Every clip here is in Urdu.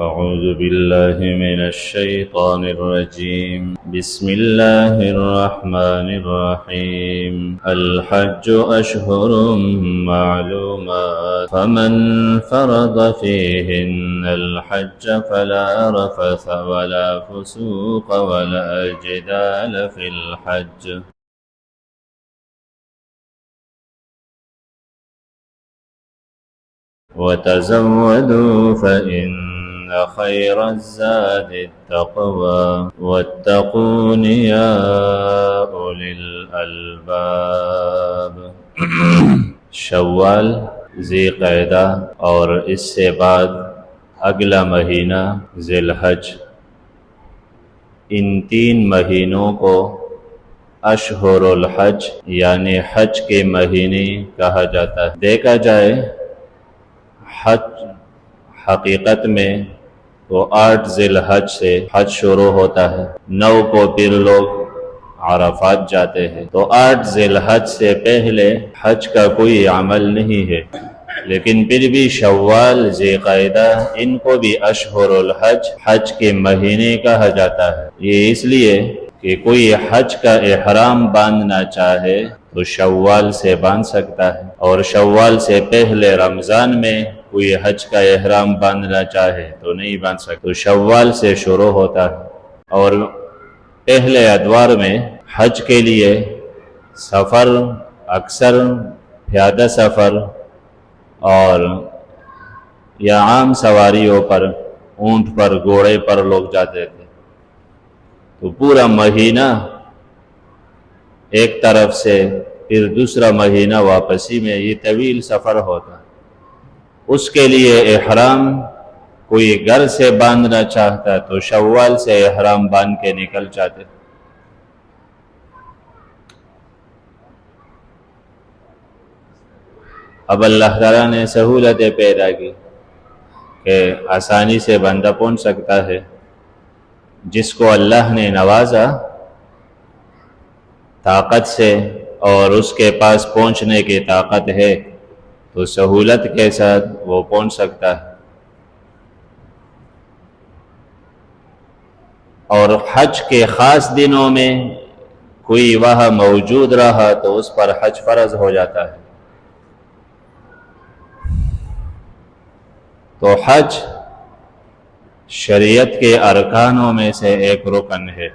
أعوذ بالله من الشيطان الرجيم بسم الله الرحمن الرحيم الحج أشهر معلومات فمن فرض فيهن الحج فلا رفث ولا فسوق ولا جدال في الحج وتزودوا فإن خير الزاد التقوى واتقون يا أولي الألباب شوال، ذی قعدہ اور اس سے بعد اگلا مہینہ ذی الحج، ان 3 مہینوں کو اشہر الحج یعنی حج کے مہینے کہا جاتا ہے۔ دیکھا جائے حج حقیقت میں تو 8 ذی الحج سے حج شروع ہوتا ہے، 9 کو پھر لوگ عرفات جاتے ہیں، تو 8 ذی الحج سے پہلے حج کا کوئی عمل نہیں ہے۔ لیکن پھر بھی شوال، ذی قعدہ، ان کو بھی اشہر الحج، حج کے مہینے کہا جاتا ہے۔ یہ اس لیے کہ کوئی حج کا احرام باندھنا چاہے تو شوال سے باندھ سکتا ہے، اور شوال سے پہلے رمضان میں کوئی حج کا احرام باندھنا چاہے تو نہیں باندھ سکتا، تو شوال سے شروع ہوتا ہے۔ اور پہلے ادوار میں حج کے لیے سفر اکثر پیادہ سفر اور یا عام سواریوں پر، اونٹ پر، گھوڑے پر لوگ جاتے تھے، تو پورا مہینہ ایک طرف سے پھر دوسرا مہینہ واپسی میں، یہ طویل سفر ہوتا۔ اس کے لیے احرام کوئی گھر سے باندھنا چاہتا تو شوال سے احرام باندھ کے نکل جاتے۔ اب اللہ تعالیٰ نے سہولتیں پیدا کی کہ آسانی سے بندہ پہنچ سکتا ہے۔ جس کو اللہ نے نوازا طاقت سے اور اس کے پاس پہنچنے کی طاقت ہے تو سہولت کے ساتھ وہ پہنچ سکتا ہے۔ اور حج کے خاص دنوں میں کوئی وہاں موجود رہا تو اس پر حج فرض ہو جاتا ہے۔ تو حج شریعت کے ارکانوں میں سے ایک رکن ہے،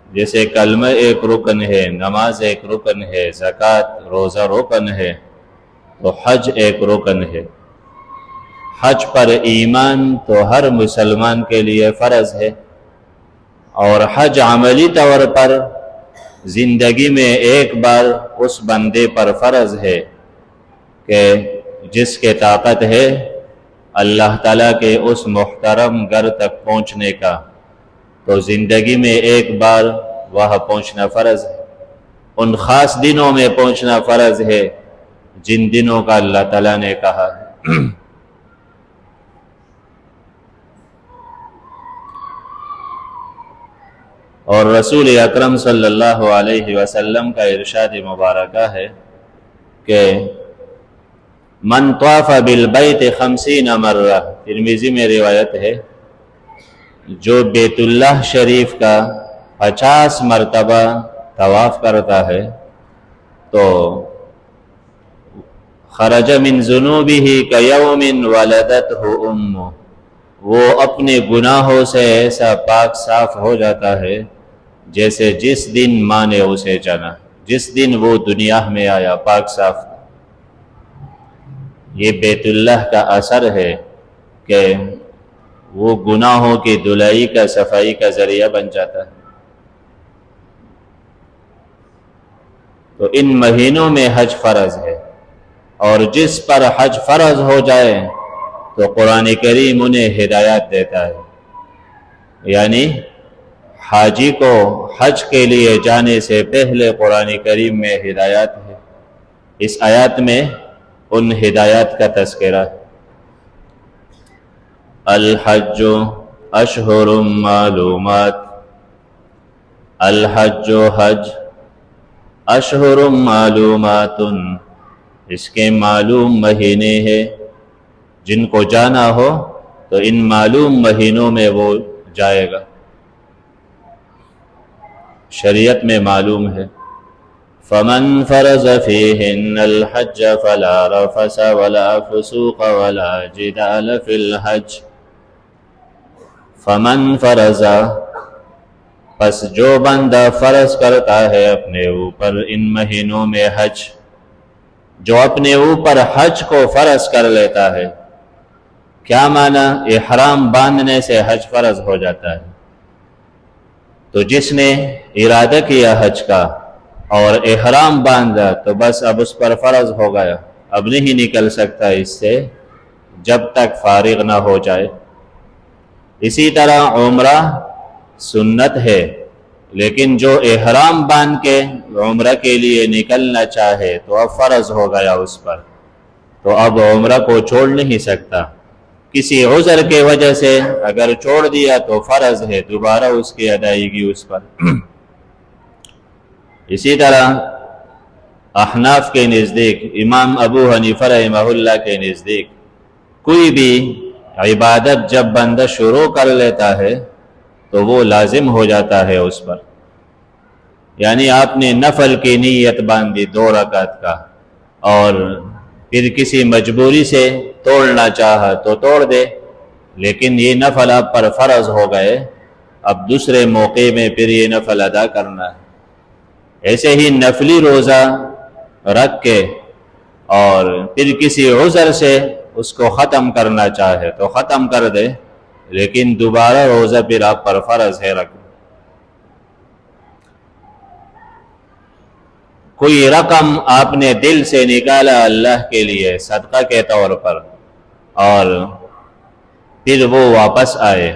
جیسے کلمہ ایک رکن ہے، نماز ایک رکن ہے، زکوٰۃ، روزہ رکن ہے، تو حج ایک رکن ہے۔ حج پر ایمان تو ہر مسلمان کے لیے فرض ہے، اور حج عملی طور پر زندگی میں ایک بار اس بندے پر فرض ہے کہ جس کے طاقت ہے اللہ تعالیٰ کے اس محترم گھر تک پہنچنے کا، تو زندگی میں ایک بار وہاں پہنچنا فرض ہے۔ ان خاص دنوں میں پہنچنا فرض ہے جن دنوں کا اللہ تعالیٰ نے کہا ہے۔ اور رسول اکرم صلی اللہ علیہ وسلم کا ارشاد مبارکہ ہے کہ من طاف بالبیت 50 مرہ، ترمذی میں روایت ہے، جو بیت اللہ شریف کا 50 مرتبہ طواف کرتا ہے تو خرج من ذنوبہ کیوم ولدتہ امہ، وہ اپنے گناہوں سے ایسا پاک صاف ہو جاتا ہے جیسے جس دن ماں نے اسے جنا، جس دن وہ دنیا میں آیا پاک صاف۔ یہ بیت اللہ کا اثر ہے کہ وہ گناہوں کی دھلائی کا، صفائی کا ذریعہ بن جاتا ہے۔ تو ان مہینوں میں حج فرض ہے، اور جس پر حج فرض ہو جائے تو قرآن کریم انہیں ہدایات دیتا ہے، یعنی حاجی کو حج کے لیے جانے سے پہلے قرآن کریم میں ہدایات ہے۔ اس آیات میں ان ہدایات کا تذکرہ ہے۔ الحج اشہر معلومات، الحج حج اشہر معلومات، اس کے معلوم مہینے ہیں، جن کو جانا ہو تو ان معلوم مہینوں میں وہ جائے گا، شریعت میں معلوم ہے۔ فمن فرض فیہن الحج فلا رفث ولا فسوق ولا جدال فی الحج۔ فمن فرض، پس جو بندہ فرض کرتا ہے اپنے اوپر ان مہینوں میں حج، جو اپنے اوپر حج کو فرض کر لیتا ہے، کیا معنی؟ احرام باندھنے سے حج فرض ہو جاتا ہے۔ تو جس نے ارادہ کیا حج کا اور احرام باندھا تو بس اب اس پر فرض ہو گیا، اب نہیں نکل سکتا اس سے جب تک فارغ نہ ہو جائے۔ اسی طرح عمرہ سنت ہے، لیکن جو احرام باندھ کے عمرہ کے لیے نکلنا چاہے تو اب فرض ہو گیا اس پر، تو اب عمرہ کو چھوڑ نہیں سکتا۔ کسی عذر کے وجہ سے اگر چھوڑ دیا تو فرض ہے، دوبارہ اس کی ادائیگی اس پر۔ اسی طرح احناف کے نزدیک، امام ابو حنیفہ رحمہ اللہ کے نزدیک، کوئی بھی عبادت جب بندہ شروع کر لیتا ہے تو وہ لازم ہو جاتا ہے اس پر۔ یعنی آپ نے نفل کی نیت باندھی 2 رکعت کا، اور پھر کسی مجبوری سے توڑنا چاہا تو توڑ دے، لیکن یہ نفل آپ پر فرض ہو گئے، اب دوسرے موقع میں پھر یہ نفل ادا کرنا ہے۔ ایسے ہی نفلی روزہ رکھ کے اور پھر کسی عذر سے اس کو ختم کرنا چاہے تو ختم کر دے، لیکن دوبارہ روزہ پھر آپ پر فرض ہے رکھنا۔ کوئی رقم آپ نے دل سے نکالا اللہ کے لیے صدقہ کے طور پر، اور پھر وہ واپس آئے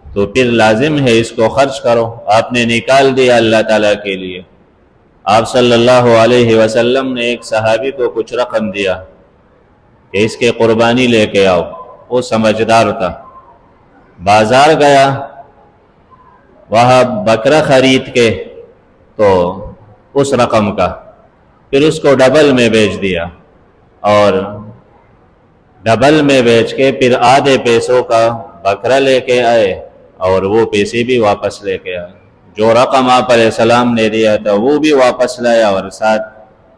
تو پھر لازم ہے اس کو خرچ کرو۔ آپ نے نکال دیا اللہ تعالیٰ کے لیے۔ آپ صلی اللہ علیہ وسلم نے ایک صحابی کو کچھ رقم دیا کہ اس کے قربانی لے کے آؤ، وہ سمجھدار تھا، بازار گیا، وہاں بکرا خرید کے تو اس رقم کا پھر اس کو ڈبل میں بیچ دیا، اور ڈبل میں بیچ کے پھر آدھے پیسوں کا بکرا لے کے آئے اور وہ پیسے بھی واپس لے کے آئے۔ جو رقم آپ علیہ السلام نے دیا تھا وہ بھی واپس لایا اور ساتھ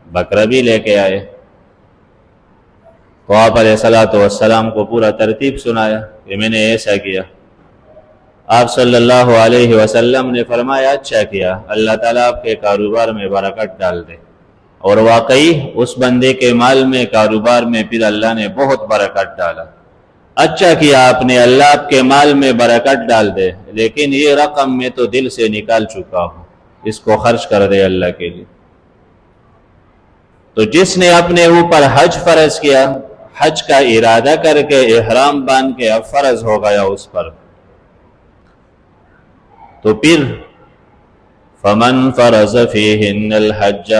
بکرا بھی لے کے آئے۔ تو آپ علیہ السلام کو پورا ترتیب سنایا کہ میں نے ایسا کیا۔ آپ صلی اللہ علیہ وسلم نے فرمایا اچھا کیا، اللہ تعالیٰ آپ کے کاروبار میں برکت ڈال دے۔ اور واقعی اس بندے کے مال میں، کاروبار میں پھر اللہ نے بہت برکت ڈالا۔ اچھا کیا آپ نے، اللہ آپ کے مال میں برکت ڈال دے، لیکن یہ رقم میں تو دل سے نکال چکا ہوں، اس کو خرچ کر دے اللہ کے لیے۔ تو جس نے اپنے اوپر حج فرض کیا، حج کا ارادہ کر کے احرام باندھ کے اب فرض ہو گیا اس پر، تو پھر فمن فرض فیہن الحج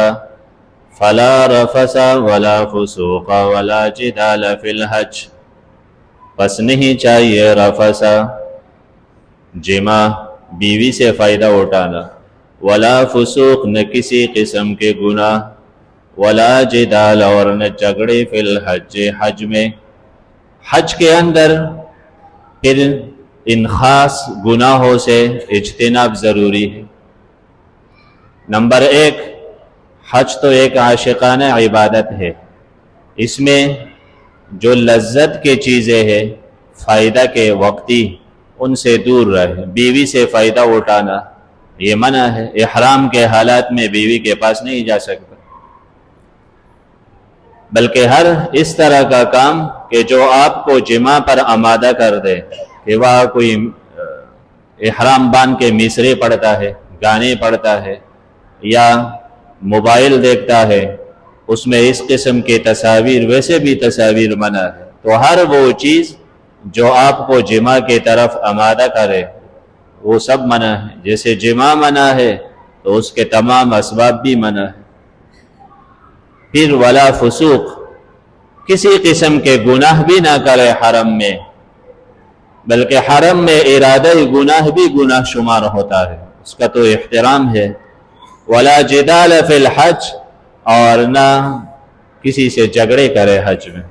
فلا رفث ولا فسوق ولا جدال فی الحج، پس نہیں چاہیے رفث جمع، بیوی سے فائدہ اٹھانا، ولا فسوق نہ کسی قسم کے گناہ، ولا جدال اور نہ جھگڑے فی الحج، حج میں۔ حج کے اندر پھر ان خاص گناہوں سے اجتناب ضروری ہے۔ نمبر 1، حج تو ایک عاشقانہ عبادت ہے، اس میں جو لذت کی چیزیں ہیں، فائدہ کے وقتی، ان سے دور رہے۔ بیوی سے فائدہ اٹھانا یہ منع ہے، احرام کے حالات میں بیوی کے پاس نہیں جا سکتا، بلکہ ہر اس طرح کا کام کہ جو آپ کو جماع پر آمادہ کر دے، کہ وہاں کوئی احرام باندھ کے مصرے پڑھتا ہے، گانے پڑھتا ہے، یا موبائل دیکھتا ہے، اس میں اس قسم کے تصاویر، ویسے بھی تصاویر منع ہے۔ تو ہر وہ چیز جو آپ کو جماع کی طرف آمادہ کرے وہ سب منع ہے۔ جیسے جماع منع ہے تو اس کے تمام اسباب بھی منع ہے۔ پھر ولا فسوق، کسی قسم کے گناہ بھی نہ کرے حرم میں، بلکہ حرم میں ارادہ گناہ بھی گناہ شمار ہوتا ہے، اس کا تو احترام ہے۔ ولا جدال فی الحج، اور نہ کسی سے جھگڑے کرے حج میں،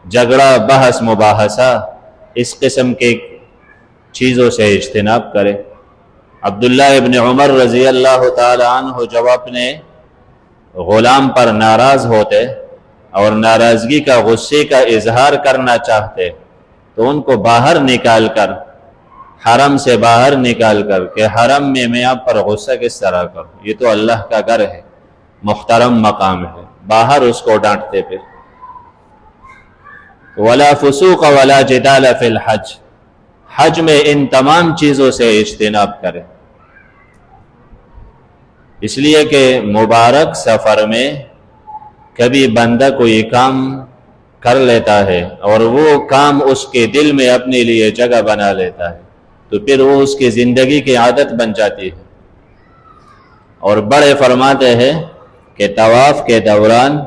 جھگڑا، بحث، مباحثہ اس قسم کی چیزوں سے اجتناب کرے۔ عبداللہ ابن عمر رضی اللہ تعالی عنہ جب اپنے غلام پر ناراض ہوتے اور ناراضگی کا غصے کا اظہار کرنا چاہتے تو ان کو باہر نکال کر، حرم سے باہر نکال کر کہ حرم میں میں آپ پر غصہ کس طرح کروں، یہ تو اللہ کا گھر ہے، محترم مقام ہے، باہر اس کو ڈانٹتے پھر۔ ولا فسوق ولا جدال فی الحج، حج میں ان تمام چیزوں سے اجتناب کرے، اس لیے کہ مبارک سفر میں کبھی بندہ کوئی کام کر لیتا ہے اور وہ کام اس کے دل میں اپنے لیے جگہ بنا لیتا ہے تو پھر وہ اس کی زندگی کی عادت بن جاتی ہے۔ اور بڑے فرماتے ہیں کہ طواف کے دوران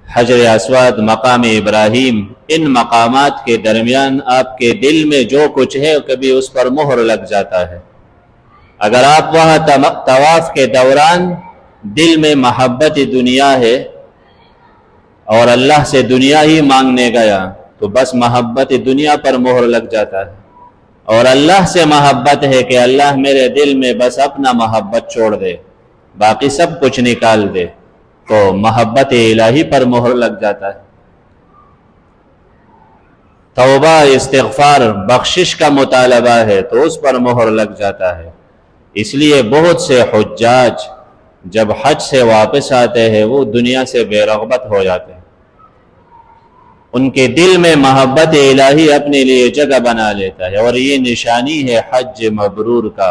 حجر اسود، مقام ابراہیم، ان مقامات کے درمیان آپ کے دل میں جو کچھ ہے کبھی اس پر مہر لگ جاتا ہے۔ اگر آپ وہاں طواف کے دوران دل میں محبت دنیا ہے اور اللہ سے دنیا ہی مانگنے گیا تو بس محبت دنیا پر مہر لگ جاتا ہے، اور اللہ سے محبت ہے کہ اللہ میرے دل میں بس اپنا محبت چھوڑ دے، باقی سب کچھ نکال دے، تو محبت الہی پر مہر لگ جاتا ہے۔ توبہ، استغفار، بخشش کا مطالبہ ہے تو اس پر مہر لگ جاتا ہے۔ اس لیے بہت سے حجاج جب حج سے واپس آتے ہیں وہ دنیا سے بے رغبت ہو جاتے ہیں، ان کے دل میں محبت الہی اپنے لیے جگہ بنا لیتا ہے، اور یہ نشانی ہے حج مبرور کا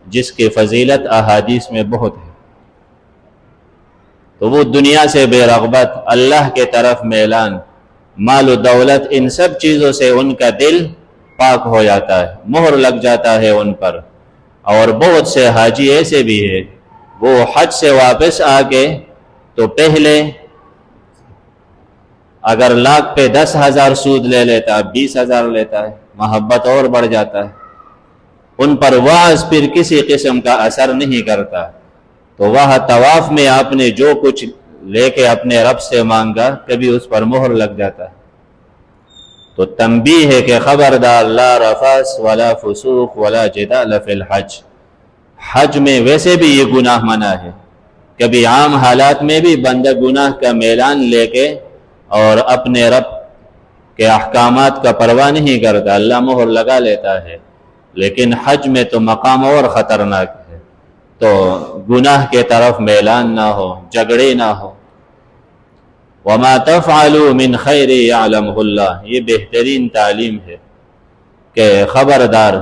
جس کی فضیلت احادیث میں بہت ہے۔ تو وہ دنیا سے بے رغبت، اللہ کے طرف میلان، مال و دولت، ان سب چیزوں سے ان کا دل پاک ہو جاتا ہے، مہر لگ جاتا ہے ان پر۔ اور بہت سے حاجی ایسے بھی ہیں وہ حج سے واپس آ کے تو پہلے اگر لاکھ پہ 10,000 سود لے لیتا، 20,000 لیتا ہے، محبت اور بڑھ جاتا ہے، ان پر وعظ پھر کسی قسم کا اثر نہیں کرتا۔ تو وہاں طواف میں آپ نے جو کچھ لے کے اپنے رب سے مانگا کبھی اس پر مہر لگ جاتا ہے۔ تو تنبیہ ہے کہ خبردار، لا رفث ولا فسوق ولا جدال فی الحج، حج میں ویسے بھی یہ گناہ منع ہے، کبھی عام حالات میں بھی بندہ گناہ کا میلان لے کے اور اپنے رب کے احکامات کا پرواہ نہیں کرتا، اللہ مہر لگا لیتا ہے، لیکن حج میں تو مقام اور خطرناک ہے، تو گناہ کے طرف میلان نہ ہو، جھگڑے نہ ہو۔ وَمَا تَفْعَلُوا مِنْ خَيْرٍ يَعْلَمْهُ اللَّهُ، یہ بہترین تعلیم ہے کہ خبردار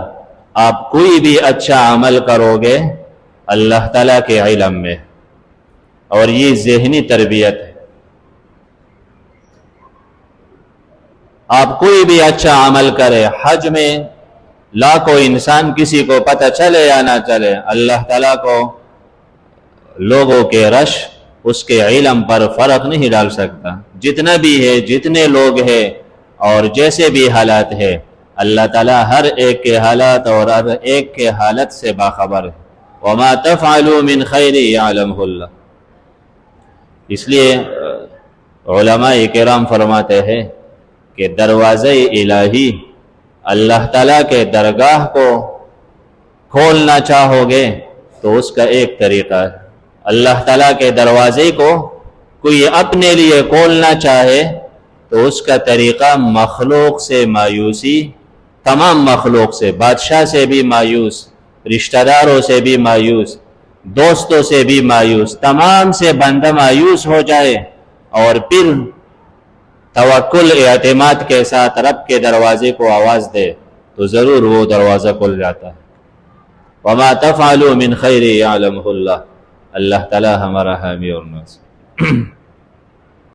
آپ کوئی بھی اچھا عمل کرو گے اللہ تعالیٰ کے علم میں، اور یہ ذہنی تربیت ہے۔ آپ کوئی بھی اچھا عمل کرے، حج میں لاکھوں انسان کسی کو پتہ چلے یا نہ چلے، اللہ تعالیٰ کو لوگوں کے رش اس کے علم پر فرق نہیں ڈال سکتا، جتنا بھی ہے، جتنے لوگ ہیں اور جیسے بھی حالات ہے، اللہ تعالیٰ ہر ایک کے حالات اور ہر ایک کے حالت سے باخبر ہے۔ وَمَا تَفْعَلُوا مِنْ خَيْرٍ يَعْلَمْهُ اللَّهُ۔ اس لیے علماء کرام فرماتے ہیں کہ دروازہ الہی، اللہ تعالیٰ کے درگاہ کو کھولنا چاہو گے تو اس کا ایک طریقہ ہے، اللہ تعالیٰ کے دروازے کو کوئی اپنے لیے کھولنا چاہے تو اس کا طریقہ مخلوق سے مایوسی، تمام مخلوق سے، بادشاہ سے بھی مایوس، رشتہ داروں سے بھی مایوس، دوستوں سے بھی مایوس، تمام سے بندہ مایوس ہو جائے اور پھر توکل، اعتماد کے ساتھ رب کے دروازے کو آواز دے تو ضرور وہ دروازہ کھل جاتا ہے۔ وَمَا تَفْعَلُوا مِنْ خَيْرٍ يَعْلَمْهُ اللَّهُ، اللہ تعالی ہمارا حامی اور ناصر۔